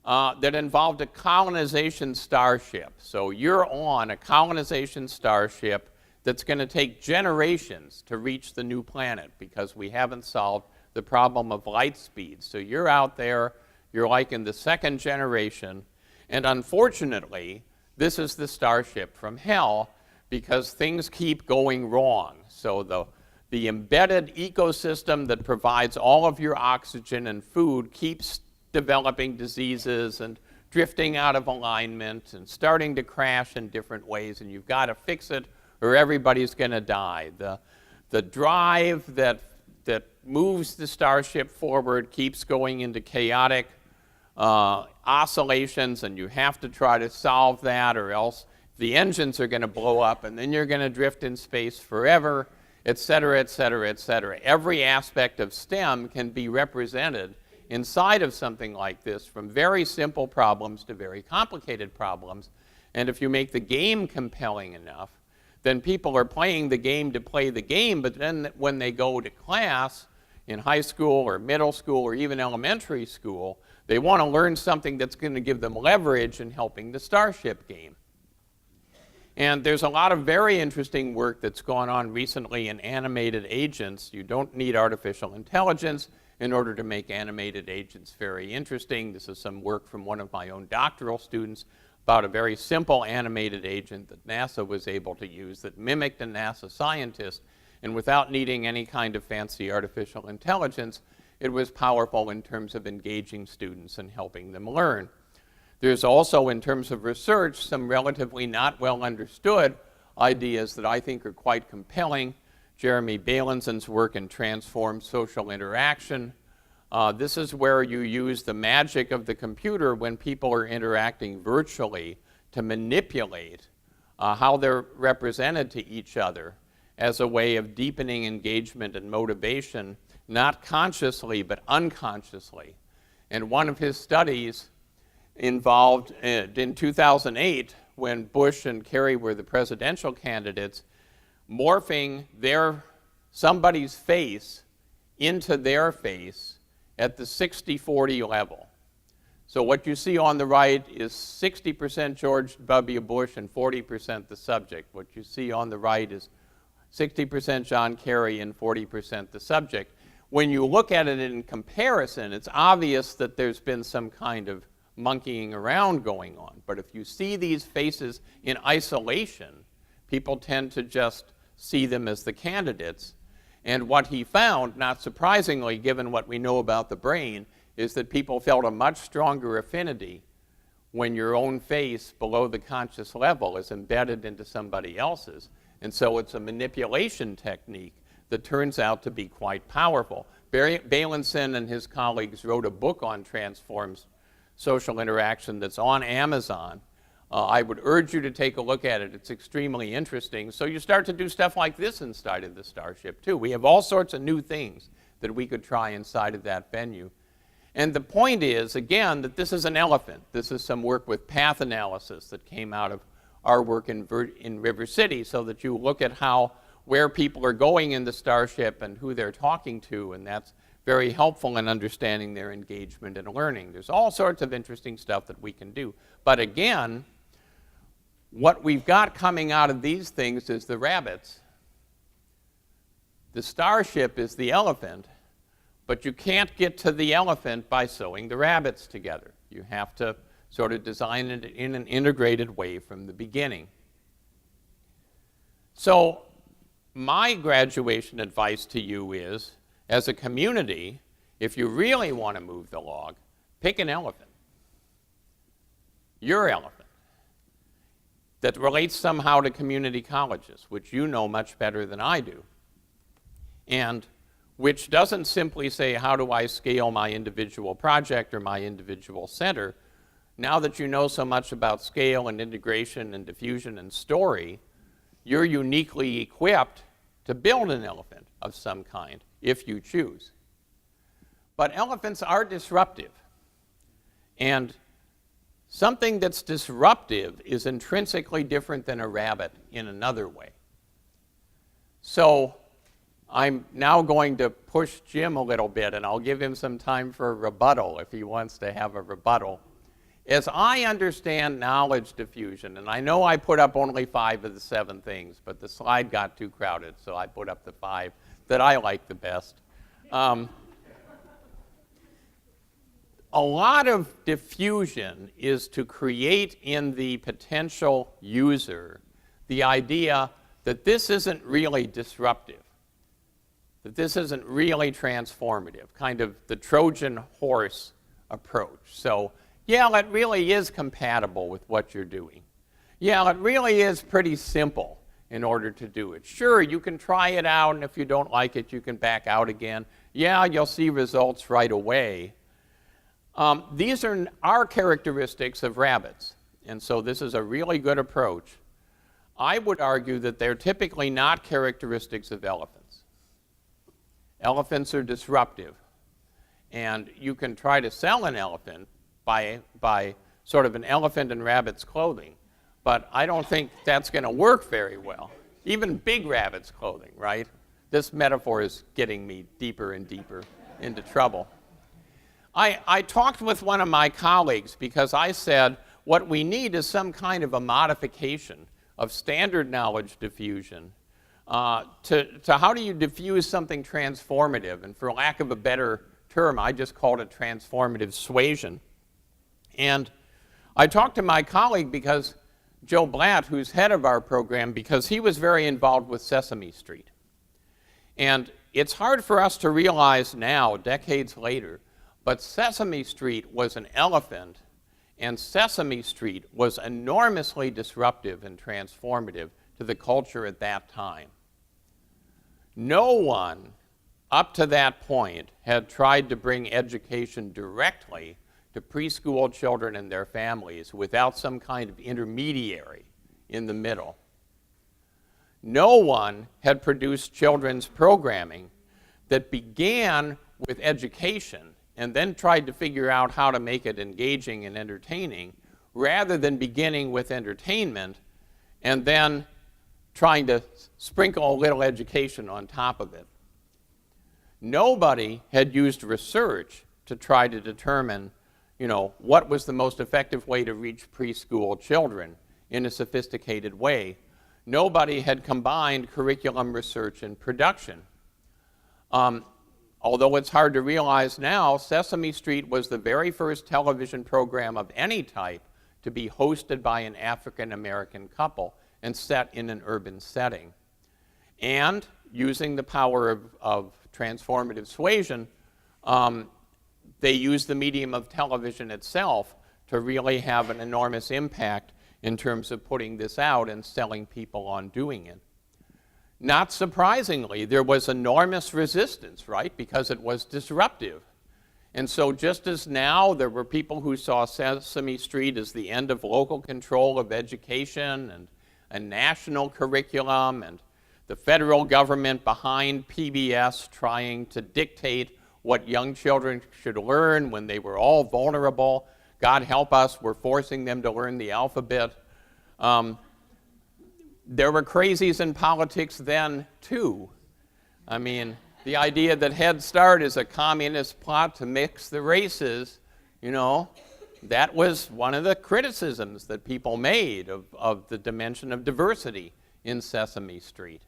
that involved a colonization starship. So you're on a colonization starship that's going to take generations to reach the new planet because we haven't solved the problem of light speed. So you're out there, you're like in the second generation, and unfortunately, this is the starship from hell because things keep going wrong. So the embedded ecosystem that provides all of your oxygen and food keeps developing diseases and drifting out of alignment and starting to crash in different ways, and you've got to fix it or everybody's going to die. The drive that moves the starship forward keeps going into chaotic oscillations, and you have to try to solve that, or else the engines are going to blow up, and then you're going to drift in space forever, et cetera, et cetera, et cetera. Every aspect of STEM can be represented inside of something like this, from very simple problems to very complicated problems. And if you make the game compelling enough, then people are playing the game to play the game, but then when they go to class in high school or middle school or even elementary school, they want to learn something that's going to give them leverage in helping the starship game. And there's a lot of very interesting work that's gone on recently in animated agents. You don't need artificial intelligence in order to make animated agents very interesting. This is some work from one of my own doctoral students about a very simple animated agent that NASA was able to use that mimicked a NASA scientist, and without needing any kind of fancy artificial intelligence, it was powerful in terms of engaging students and helping them learn. There's also, in terms of research, some relatively not well understood ideas that I think are quite compelling. Jeremy Bailensen's work in transformed social interaction. This is where you use the magic of the computer when people are interacting virtually to manipulate how they're represented to each other as a way of deepening engagement and motivation, not consciously but unconsciously. And one of his studies involved, in 2008, when Bush and Kerry were the presidential candidates, morphing somebody's face into their face at the 60-40 level. So what you see on the right is 60% George W. Bush and 40% the subject. What you see on the right is 60% John Kerry and 40% the subject. When you look at it in comparison, it's obvious that there's been some kind of monkeying around going on. But if you see these faces in isolation, people tend to just see them as the candidates. And what he found, not surprisingly, given what we know about the brain, is that people felt a much stronger affinity when your own face below the conscious level is embedded into somebody else's. And so it's a manipulation technique that turns out to be quite powerful. Barry Bailenson and his colleagues wrote a book on transformed social interaction that's on Amazon. I would urge you to take a look at it. It's extremely interesting. So you start to do stuff like this inside of the Starship, too. We have all sorts of new things that we could try inside of that venue. And the point is, again, that this is an elephant. This is some work with path analysis that came out of our work in River City, so that you look at where people are going in the Starship and who they're talking to, and that's very helpful in understanding their engagement and learning. There's all sorts of interesting stuff that we can do. But again, what we've got coming out of these things is the rabbits. The Starship is the elephant, but you can't get to the elephant by sewing the rabbits together. You have to sort of design it in an integrated way from the beginning. So my graduation advice to you is, as a community, if you really want to move the log, pick an elephant. Your elephant. That relates somehow to community colleges, which you know much better than I do, and which doesn't simply say, how do I scale my individual project or my individual center? Now that you know so much about scale and integration and diffusion and story, you're uniquely equipped to build an elephant of some kind, if you choose. But elephants are disruptive, and something that's disruptive is intrinsically different than a rabbit in another way. So I'm now going to push Jim a little bit, and I'll give him some time for a rebuttal if he wants to have a rebuttal. As I understand knowledge diffusion, and I know I put up only 5 of the 7 things, but the slide got too crowded, so I put up the 5 that I like the best. A lot of diffusion is to create in the potential user the idea that this isn't really disruptive, that this isn't really transformative, kind of the Trojan horse approach. So, yeah, it really is compatible with what you're doing. Yeah, it really is pretty simple in order to do it. Sure, you can try it out, and if you don't like it, you can back out again. Yeah, you'll see results right away. These are our characteristics of rabbits, and so this is a really good approach. I would argue that they're typically not characteristics of elephants. Elephants are disruptive, and you can try to sell an elephant by sort of an elephant in rabbit's clothing, but I don't think that's going to work very well. Even big rabbit's clothing, right? This metaphor is getting me deeper and deeper into trouble. I talked with one of my colleagues because I said what we need is some kind of a modification of standard knowledge diffusion to how do you diffuse something transformative, and for lack of a better term, I just called it transformative suasion. And I talked to my colleague, because Joe Blatt, who's head of our program, because he was very involved with Sesame Street. And it's hard for us to realize now, decades later, but Sesame Street was an elephant, and Sesame Street was enormously disruptive and transformative to the culture at that time. No one up to that point had tried to bring education directly to preschool children and their families without some kind of intermediary in the middle. No one had produced children's programming that began with education and then tried to figure out how to make it engaging and entertaining, rather than beginning with entertainment and then trying to sprinkle a little education on top of it. Nobody had used research to try to determine, what was the most effective way to reach preschool children in a sophisticated way. Nobody had combined curriculum research and production. Although it's hard to realize now, Sesame Street was the very first television program of any type to be hosted by an African-American couple and set in an urban setting. And using the power of transformative suasion, they used the medium of television itself to really have an enormous impact in terms of putting this out and selling people on doing it. not surprisingly, there was enormous resistance, right? Because it was disruptive. And so just as now there were people who saw Sesame Street as the end of local control of education and a national curriculum and the federal government behind PBS trying to dictate what young children should learn when they were all vulnerable. God help us, we're forcing them to learn the alphabet. There were crazies in politics then, too. I mean, the idea that Head Start is a communist plot to mix the races, you know, that was one of the criticisms that people made of the dimension of diversity in Sesame Street.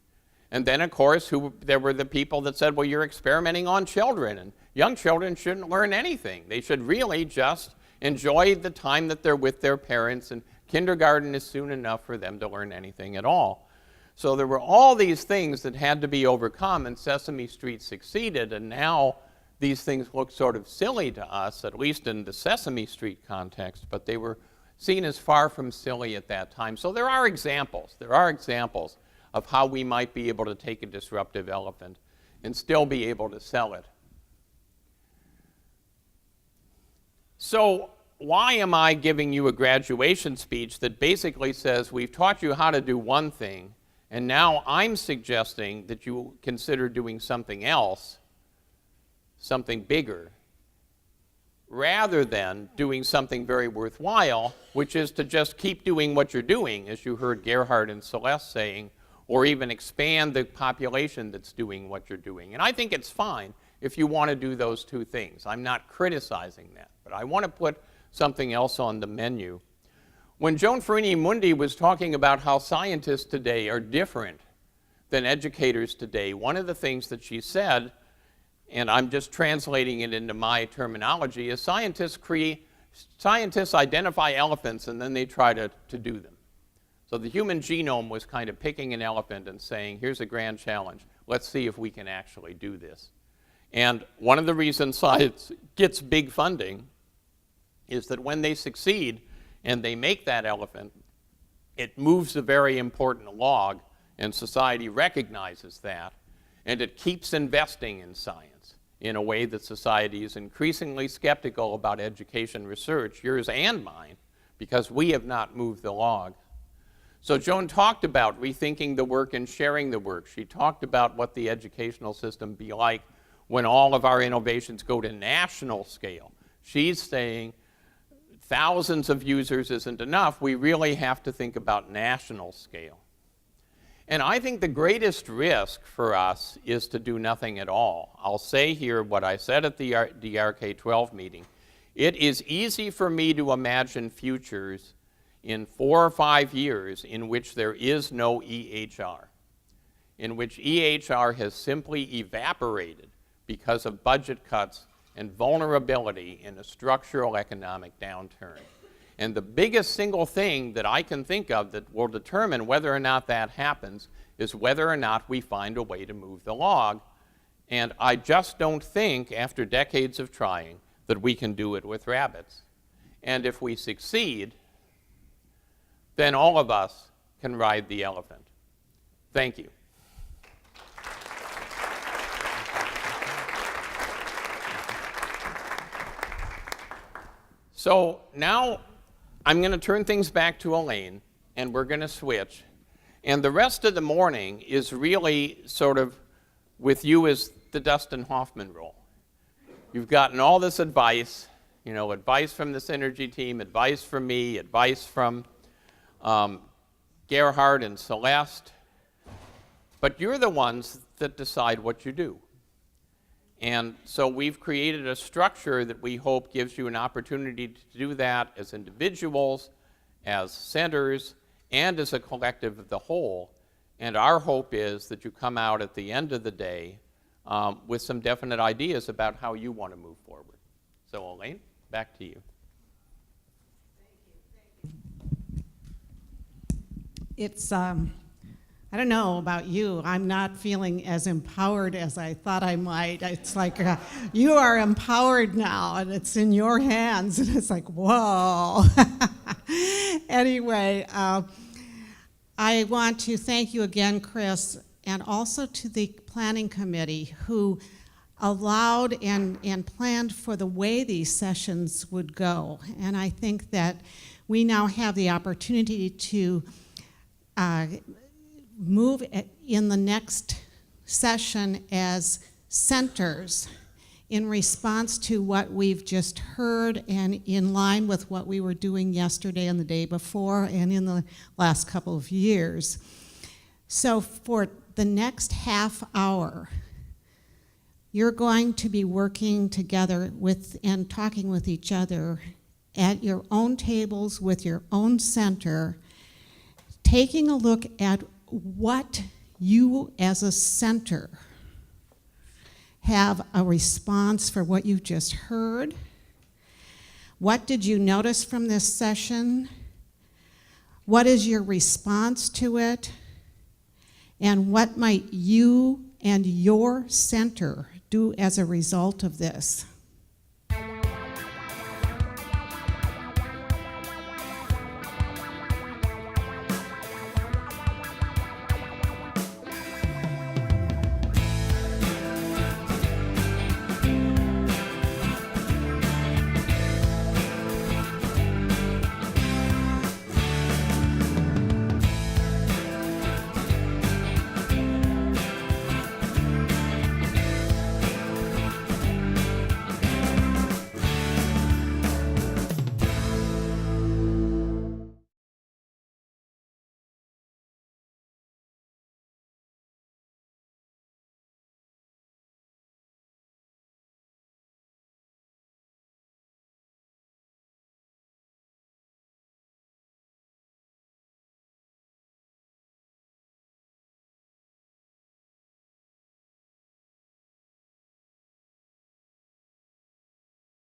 And then, of course, there were the people that said, well, you're experimenting on children, and young children shouldn't learn anything. They should really just enjoy the time that they're with their parents, and kindergarten is soon enough for them to learn anything at all. So there were all these things that had to be overcome, and Sesame Street succeeded, and now these things look sort of silly to us, at least in the Sesame Street context, but they were seen as far from silly at that time. So there are examples of how we might be able to take a disruptive elephant and still be able to sell it. So why am I giving you a graduation speech that basically says we've taught you how to do one thing, and now I'm suggesting that you consider doing something else, something bigger, rather than doing something very worthwhile, which is to just keep doing what you're doing, as you heard Gerhard and Celeste saying, or even expand the population that's doing what you're doing. And I think it's fine if you want to do those two things. I'm not criticizing that, but I want to put something else on the menu. When Joan Farini-Mundi was talking about how scientists today are different than educators today, one of the things that she said, and I'm just translating it into my terminology, is scientists identify elephants and then they try to do them. So the human genome was kind of picking an elephant and saying, here's a grand challenge. Let's see if we can actually do this. And one of the reasons science gets big funding is that when they succeed and they make that elephant, it moves a very important log, and society recognizes that, and it keeps investing in science in a way that society is increasingly skeptical about education research, yours and mine, because we have not moved the log. So Joan talked about rethinking the work and sharing the work. She talked about what the educational system be like when all of our innovations go to national scale. She's saying thousands of users isn't enough. We really have to think about national scale. And I think the greatest risk for us is to do nothing at all. I'll say here what I said at the DRK-12 meeting. It is easy for me to imagine futures in 4 or 5 years in which there is no EHR, in which EHR has simply evaporated because of budget cuts and vulnerability in a structural economic downturn. And the biggest single thing that I can think of that will determine whether or not that happens is whether or not we find a way to move the log. And I just don't think, after decades of trying, that we can do it with rabbits. And if we succeed, then all of us can ride the elephant. Thank you. So now I'm going to turn things back to Elaine, and we're going to switch. And the rest of the morning is really sort of with you as the Dustin Hoffman role. You've gotten all this advice, advice from the Synergy team, advice from me, advice from Gerhard and Celeste, but you're the ones that decide what you do. And so we've created a structure that we hope gives you an opportunity to do that as individuals, as centers, and as a collective of the whole. And our hope is that you come out at the end of the day with some definite ideas about how you want to move forward. So Elaine, back to you. It's, I don't know about you, I'm not feeling as empowered as I thought I might. It's like, you are empowered now, and it's in your hands, and it's like, whoa. Anyway, I want to thank you again, Chris, and also to the planning committee who allowed and planned for the way these sessions would go. And I think that we now have the opportunity to move in the next session as centers in response to what we've just heard and in line with what we were doing yesterday and the day before and in the last couple of years. So for the next half hour, you're going to be working together with and talking with each other at your own tables with your own center, taking a look at what you as a center have a response for what you've just heard. What did you notice from this session? What is your response to it? And what might you and your center do as a result of this?